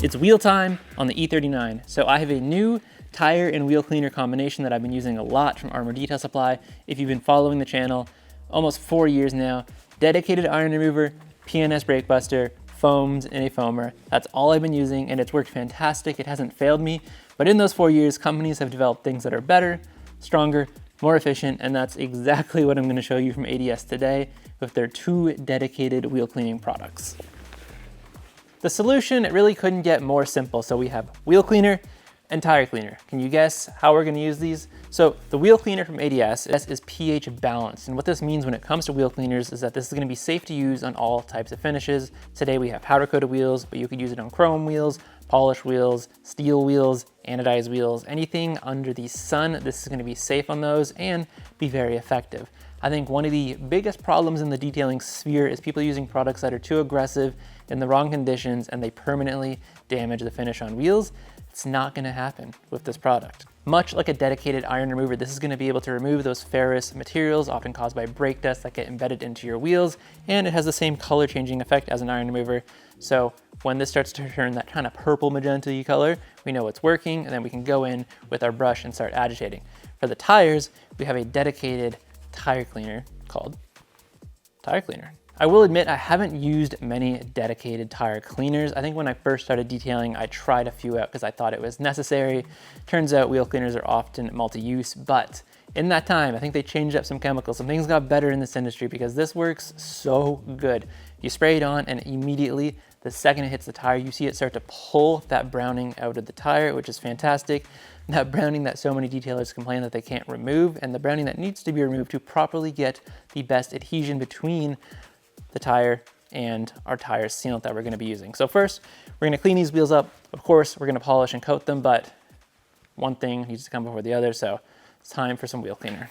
It's wheel time on the E39. So I have a new tire and wheel cleaner combination that I've been using a lot from Armour Detail Supply. If you've been following the channel, almost 4 years now, dedicated iron remover, PNS brake buster, foams, and a foamer. That's all I've been using, and it's worked fantastic. It hasn't failed me, but in those 4 years, companies have developed things that are better, stronger, more efficient, and that's exactly what I'm gonna show you from ADS today with their 2 dedicated wheel cleaning products. The solution, it really couldn't get more simple. So we have wheel cleaner and tire cleaner. Can you guess how we're gonna use these? So the wheel cleaner from ADS is pH balanced. And what this means when it comes to wheel cleaners is that this is gonna be safe to use on all types of finishes. Today we have powder coated wheels, but you could use it on chrome wheels, polished wheels, steel wheels, anodized wheels, anything under the sun. This is gonna be safe on those and be very effective. I think one of the biggest problems in the detailing sphere is people using products that are too aggressive in the wrong conditions and they permanently damage the finish on wheels. It's not gonna happen with this product. Much like a dedicated iron remover, this is gonna be able to remove those ferrous materials often caused by brake dust that get embedded into your wheels, and it has the same color changing effect as an iron remover. So when this starts to turn that kind of purple magenta color, we know it's working, and then we can go in with our brush and start agitating. For the tires, we have a dedicated tire cleaner called Tire Cleaner. I will admit I haven't used many dedicated tire cleaners. I think when I first started detailing, I tried a few out because I thought it was necessary. Turns out wheel cleaners are often multi-use, but in that time, I think they changed up some chemicals. Some things got better in this industry because this works so good. You spray it on and immediately, the second it hits the tire, you see it start to pull that browning out of the tire, which is fantastic. That browning that so many detailers complain that they can't remove, and the browning that needs to be removed to properly get the best adhesion between the tire and our tire sealant that we're gonna be using. So first, we're gonna clean these wheels up. Of course, we're gonna polish and coat them, but one thing needs to come before the other, so it's time for some wheel cleaner.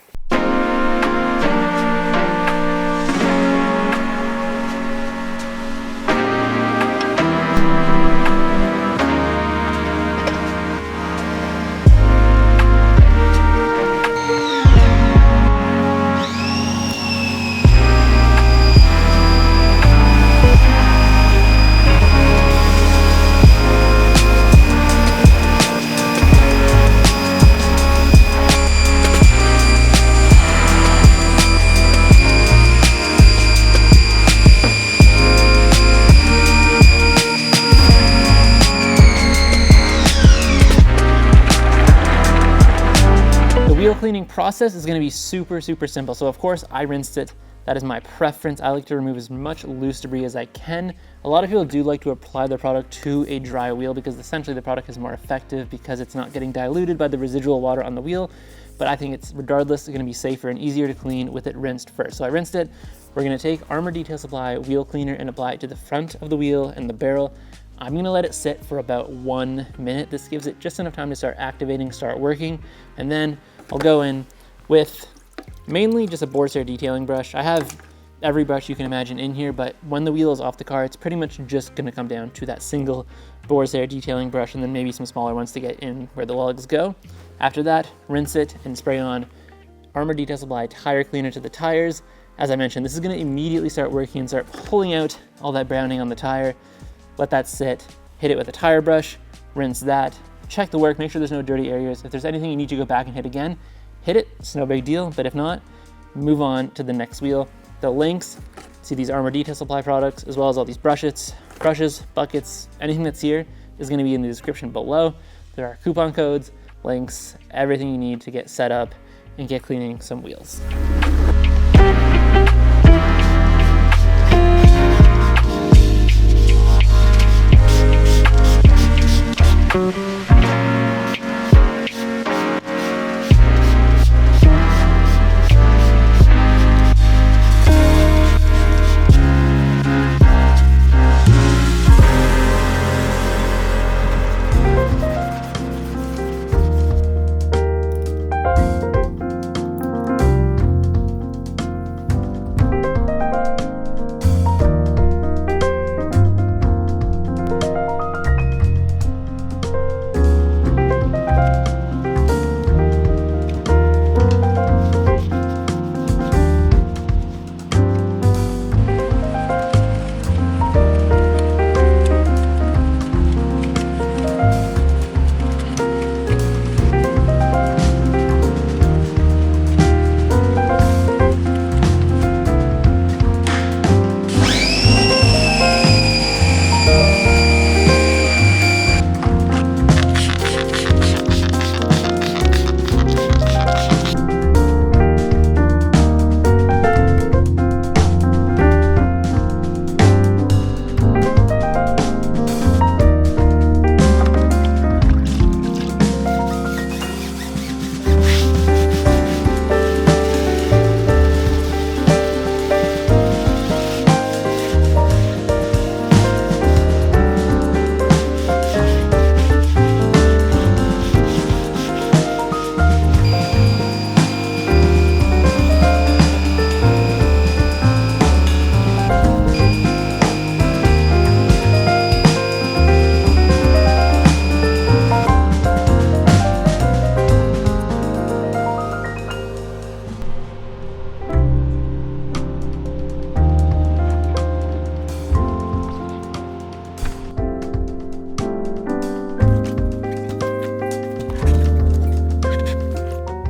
Wheel cleaning process is going to be super simple. So of course I rinsed it. That is my preference. I like to remove as much loose debris as I can. A lot of people do like to apply their product to a dry wheel because essentially the product is more effective because it's not getting diluted by the residual water on the wheel. But I think it's regardless going to be safer and easier to clean with it rinsed first. So I rinsed it. We're going to take Armour Detail Supply wheel cleaner and apply it to the front of the wheel and the barrel. I'm gonna let it sit for about 1 minute. This gives it just enough time to start activating, start working, and then I'll go in with mainly just a boar's hair detailing brush. I have every brush you can imagine in here, but when the wheel is off the car, it's pretty much just gonna come down to that single boar's hair detailing brush and then maybe some smaller ones to get in where the lugs go. After that, rinse it and spray on Armour Detail Supply tire cleaner to the tires. As I mentioned, this is gonna immediately start working and start pulling out all that browning on the tire. Let that sit, hit it with a tire brush, rinse that, check the work, make sure there's no dirty areas. If there's anything you need to go back and hit again, hit it, it's no big deal, but if not, move on to the next wheel. The links to these Armour Detail Supply products, as well as all these brushes, buckets, anything that's here is gonna be in the description below. There are coupon codes, links, everything you need to get set up and get cleaning some wheels.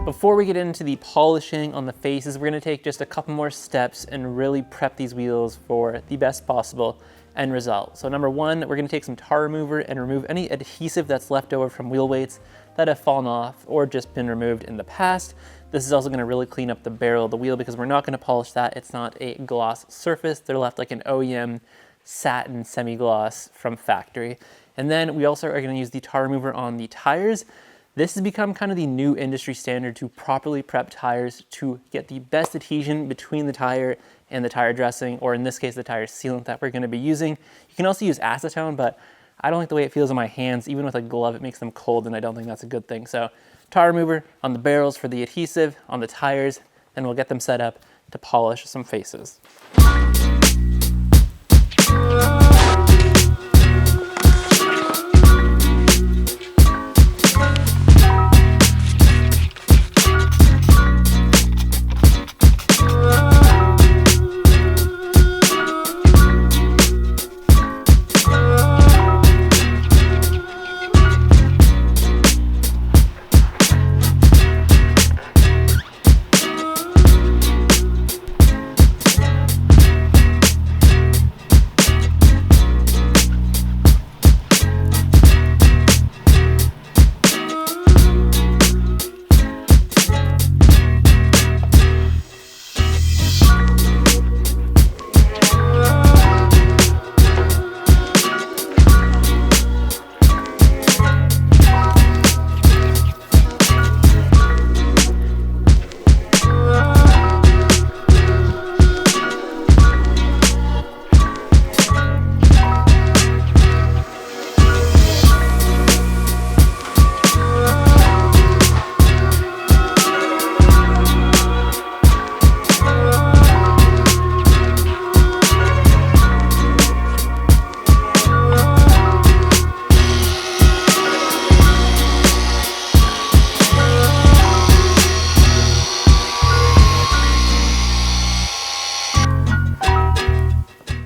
Before we get into the polishing on the faces, we're gonna take just a couple more steps and really prep these wheels for the best possible end result. So number one, we're gonna take some tar remover and remove any adhesive that's left over from wheel weights that have fallen off or just been removed in the past. This is also gonna really clean up the barrel of the wheel because we're not gonna polish that. It's not a gloss surface. They're left like an OEM satin semi-gloss from factory. And then we also are gonna use the tar remover on the tires. This has become kind of the new industry standard to properly prep tires to get the best adhesion between the tire and the tire dressing, or in this case, the tire sealant that we're gonna be using. You can also use acetone, but I don't like the way it feels on my hands. Even with a glove, it makes them cold, and I don't think that's a good thing. So tar remover on the barrels for the adhesive, on the tires, and we'll get them set up to polish some faces.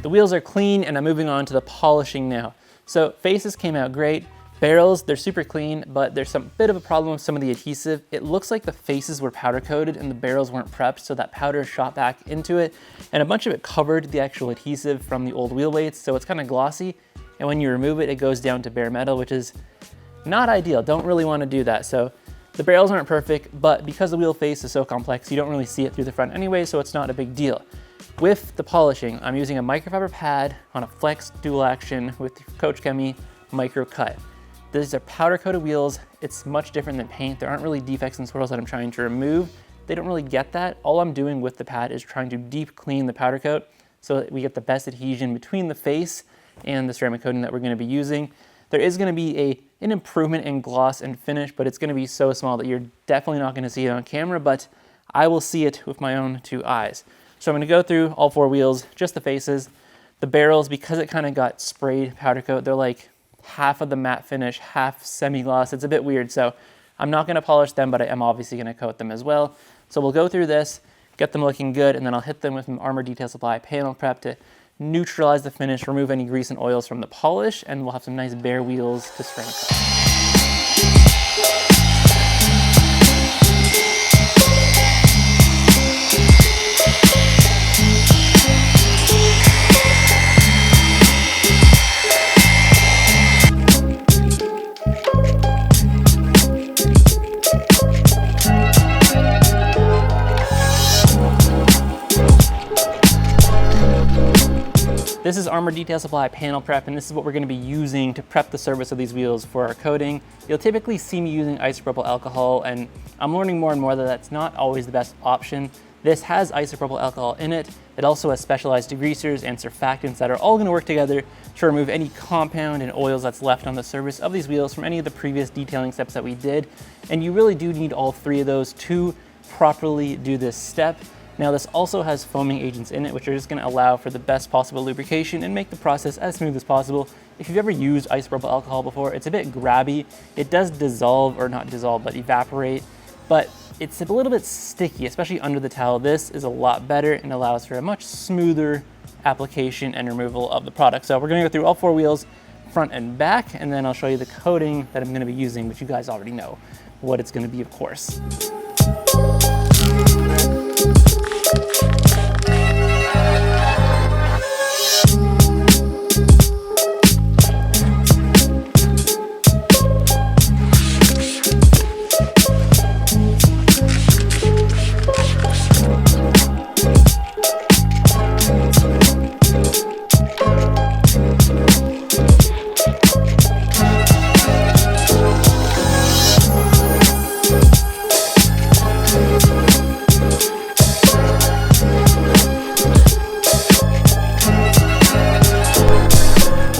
The wheels are clean and I'm moving on to the polishing now. So faces came out great. Barrels, they're super clean, but there's some bit of a problem with some of the adhesive. It looks like the faces were powder coated and the barrels weren't prepped, so that powder shot back into it, and a bunch of it covered the actual adhesive from the old wheel weights, so it's kind of glossy. And when you remove it, it goes down to bare metal, which is not ideal. Don't really want to do that. So The barrels aren't perfect, but because the wheel face is so complex, you don't really see it through the front anyway, so it's not a big deal. With the polishing, I'm using a microfiber pad on a flex dual action with Coach Chemi micro cut. These are powder coated wheels. It's much different than paint. There aren't really defects and swirls that I'm trying to remove. They don't really get that. All I'm doing with the pad is trying to deep clean the powder coat so that we get the best adhesion between the face and the ceramic coating that we're going to be using. There is going to be an improvement in gloss and finish, but it's going to be so small that you're definitely not going to see it on camera, but I will see it with my own two eyes. So I'm going to go through all four wheels, just the faces. The barrels, because it kind of got sprayed powder coat, they're like half of the matte finish, half semi-gloss. It's a bit weird, so I'm not going to polish them, but I am obviously going to coat them as well. So we'll go through this, get them looking good, and then I'll hit them with some Armour Detail Supply panel prep to neutralize the finish, remove any grease and oils from the polish, and we'll have some nice bare wheels to ceramic coat. This is Armour Detail Supply panel prep, and this is what we're going to be using to prep the surface of these wheels for our coating. You'll typically see me using isopropyl alcohol, and I'm learning more and more that that's not always the best option. This has isopropyl alcohol in it. It also has specialized degreasers and surfactants that are all going to work together to remove any compound and oils that's left on the surface of these wheels from any of the previous detailing steps that we did. And you really do need all three of those to properly do this step. Now this also has foaming agents in it, which are just going to allow for the best possible lubrication and make the process as smooth as possible. If you've ever used isopropyl alcohol before, it's a bit grabby. It does dissolve, or not dissolve, but evaporate, but it's a little bit sticky, especially under the towel. This is a lot better and allows for a much smoother application and removal of the product. So we're going to go through all four wheels, front and back, and then I'll show you the coating that I'm going to be using, which you guys already know what it's going to be, of course.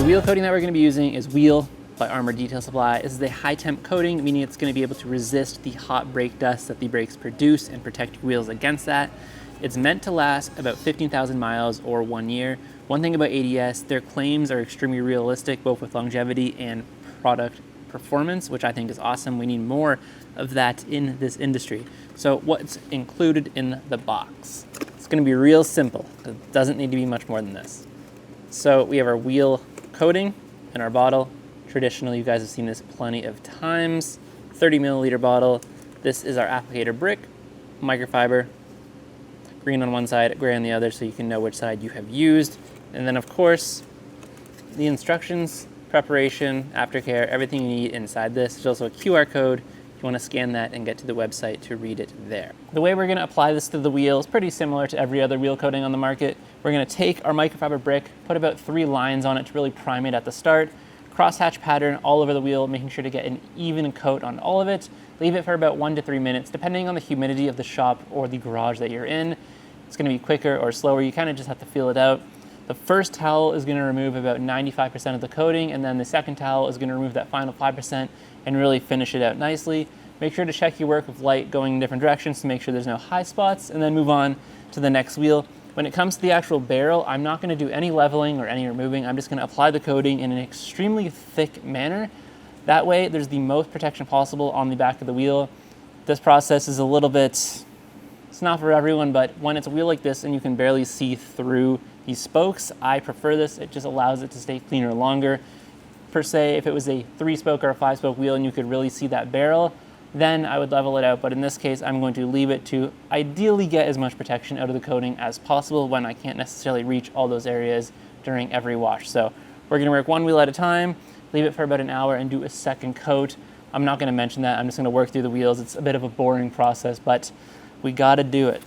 The coating that we're going to be using is Wheel by Armour Detail Supply. This is a high temp coating, meaning it's going to be able to resist the hot brake dust that the brakes produce and protect your wheels against that. It's meant to last about 15,000 miles or 1 year. One thing about ADS, their claims are extremely realistic, both with longevity and product performance, which I think is awesome. We need more of that in this industry. So what's included in the box? It's going to be real simple. It doesn't need to be much more than this. So we have our wheel coating in our bottle. Traditionally, you guys have seen this plenty of times. 30 milliliter bottle. This is our applicator brick, microfiber, green on one side, gray on the other, so you can know which side you have used. And then of course, the instructions, preparation, aftercare, everything you need inside this. There's also a QR code if you want to scan that and get to the website to read it there. The way we're going to apply this to the wheel is pretty similar to every other wheel coating on the market. We're going to take our microfiber brick, put about 3 lines on it to really prime it at the start, crosshatch pattern all over the wheel, making sure to get an even coat on all of it. Leave it for about 1 to 3 minutes, depending on the humidity of the shop or the garage that you're in. It's going to be quicker or slower. You kind of just have to feel it out. The first towel is going to remove about 95% of the coating, and then the second towel is going to remove that final 5% and really finish it out nicely. Make sure to check your work with light going in different directions to make sure there's no high spots, and then move on to the next wheel. When it comes to the actual barrel, I'm not going to do any leveling or any removing. I'm just going to apply the coating in an extremely thick manner. That way, there's the most protection possible on the back of the wheel. This process is a little bit, it's not for everyone, but when it's a wheel like this and you can barely see through these spokes, I prefer this. It just allows it to stay cleaner longer. Per se, if it was a 3-spoke or a 5-spoke wheel and you could really see that barrel, then I would level it out. But in this case, I'm going to leave it to ideally get as much protection out of the coating as possible when I can't necessarily reach all those areas during every wash. So we're going to work one wheel at a time, leave it for about an hour and do a second coat. I'm not gonna mention that. I'm just gonna work through the wheels. It's a bit of a boring process, but we gotta do it.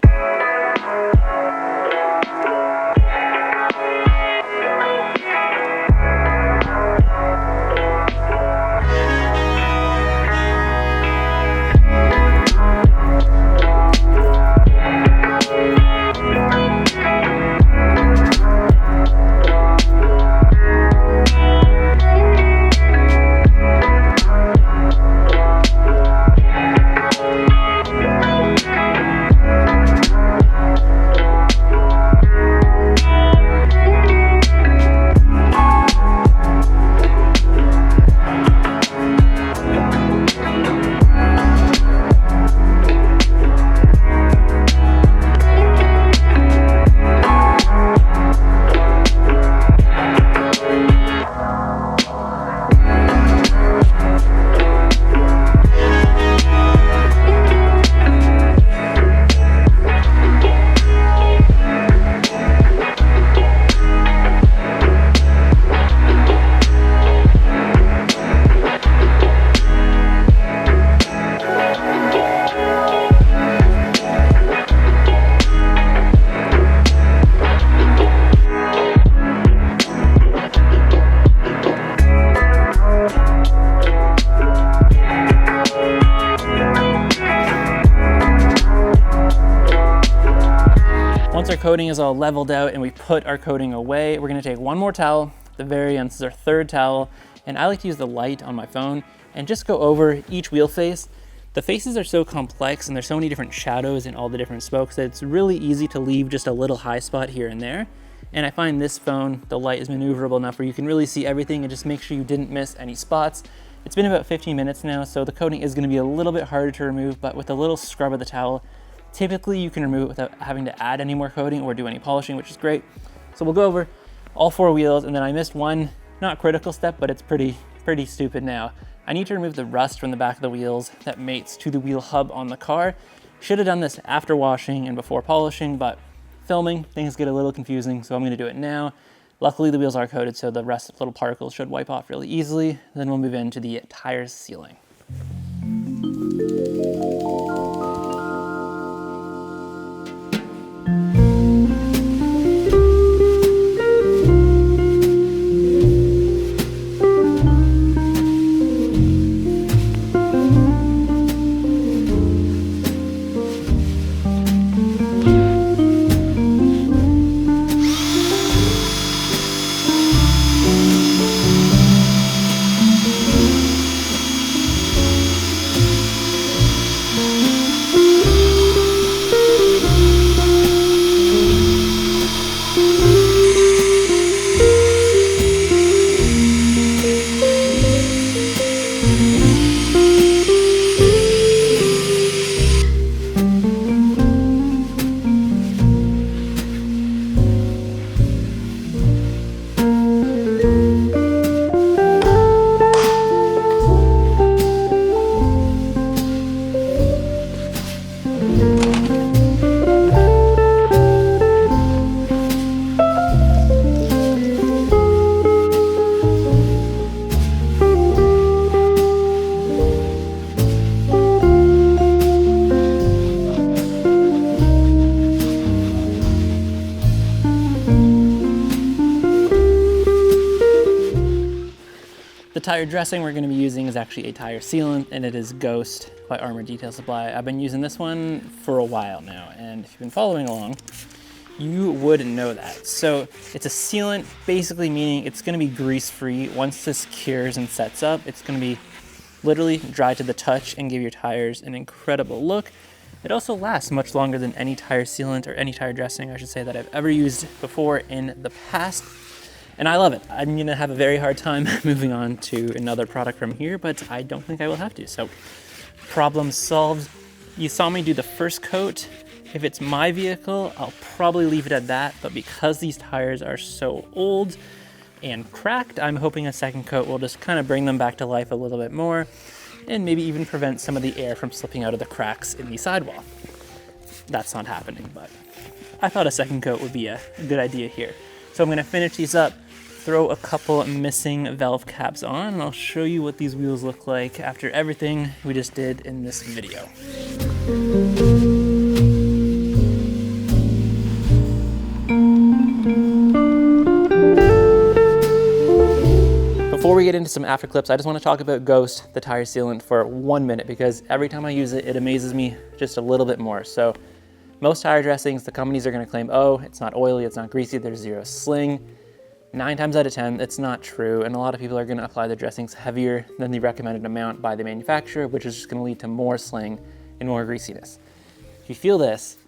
Once our coating is all leveled out and we put our coating away, we're gonna take one more towel, the very end, this is our third towel, and I like to use the light on my phone and just go over each wheel face. The faces are so complex and there's so many different shadows in all the different spokes that it's really easy to leave just a little high spot here and there. And I find this phone, the light is maneuverable enough where you can really see everything and just make sure you didn't miss any spots. It's been about 15 minutes now, so the coating is gonna be a little bit harder to remove, but with a little scrub of the towel, typically you can remove it without having to add any more coating or do any polishing, which is great. So we'll go over all four wheels, and then I missed one, not critical step, but it's pretty stupid now. I need to remove the rust from the back of the wheels that mates to the wheel hub on the car. Should have done this after washing and before polishing, but filming, things get a little confusing, so I'm gonna do it now. Luckily the wheels are coated, so the rest of little particles should wipe off really easily. Then we'll move into the tire sealing. The tire dressing we're going to be using is actually a tire sealant, and it is Ghost by Armour Detail Supply. I've been using this one for a while now, and if you've been following along, you would know that. So it's a sealant, basically meaning it's going to be grease-free. Once this cures and sets up, it's going to be literally dry to the touch and give your tires an incredible look. It also lasts much longer than any tire sealant, or any tire dressing, I should say, that I've ever used before in the past. And I love it. I'm gonna have a very hard time moving on to another product from here, but I don't think I will have to. So, problem solved. You saw me do the first coat. If it's my vehicle, I'll probably leave it at that, but because these tires are so old and cracked, I'm hoping a second coat will just kind of bring them back to life a little bit more, and maybe even prevent some of the air from slipping out of the cracks in the sidewall. That's not happening, but I thought a second coat would be a good idea here. So I'm gonna finish these up, throw a couple missing valve caps on, and I'll show you what these wheels look like after everything we just did in this video. Before we get into some after clips, I just want to talk about Ghost, the tire sealant, for 1 minute, because every time I use it, it amazes me just a little bit more. So most tire dressings, the companies are going to claim, oh, it's not oily, it's not greasy, there's zero sling. 9 times out of 10, it's not true, and a lot of people are going to apply their dressings heavier than the recommended amount by the manufacturer, which is just going to lead to more sling and more greasiness. If you feel this,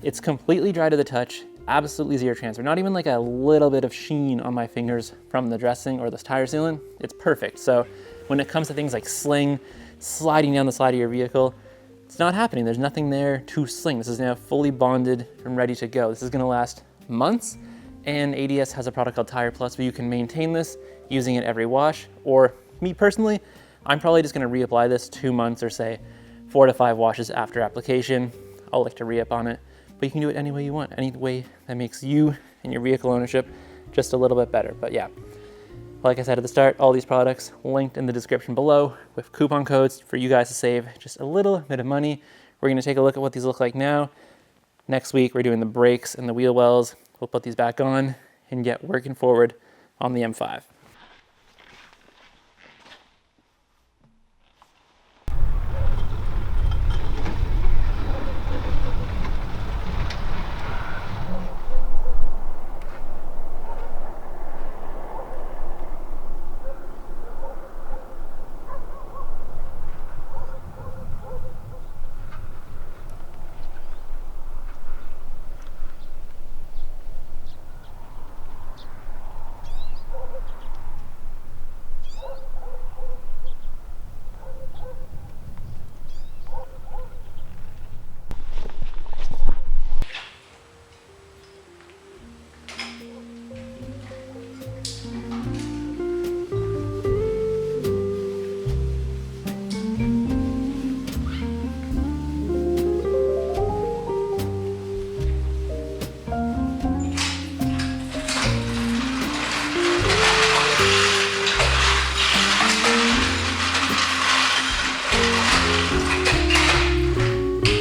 it's completely dry to the touch, absolutely zero transfer, not even like a little bit of sheen on my fingers from the dressing or this tire sealant. It's perfect. So when it comes to things like sling, sliding down the side of your vehicle, it's not happening. There's nothing there to sling. This is now fully bonded and ready to go. This is going to last months. And ADS has a product called Tire Plus where you can maintain this using it every wash. Or me personally, I'm probably just going to reapply this 2 months or say 4 to 5 washes after application. I'll like to re-up on it, but you can do it any way you want, any way that makes you and your vehicle ownership just a little bit better. But yeah, like I said at the start, all these products linked in the description below with coupon codes for you guys to save just a little bit of money. We're going to take a look at what these look like now. Next week, we're doing the brakes and the wheel wells. We'll put these back on and get working forward on the M5.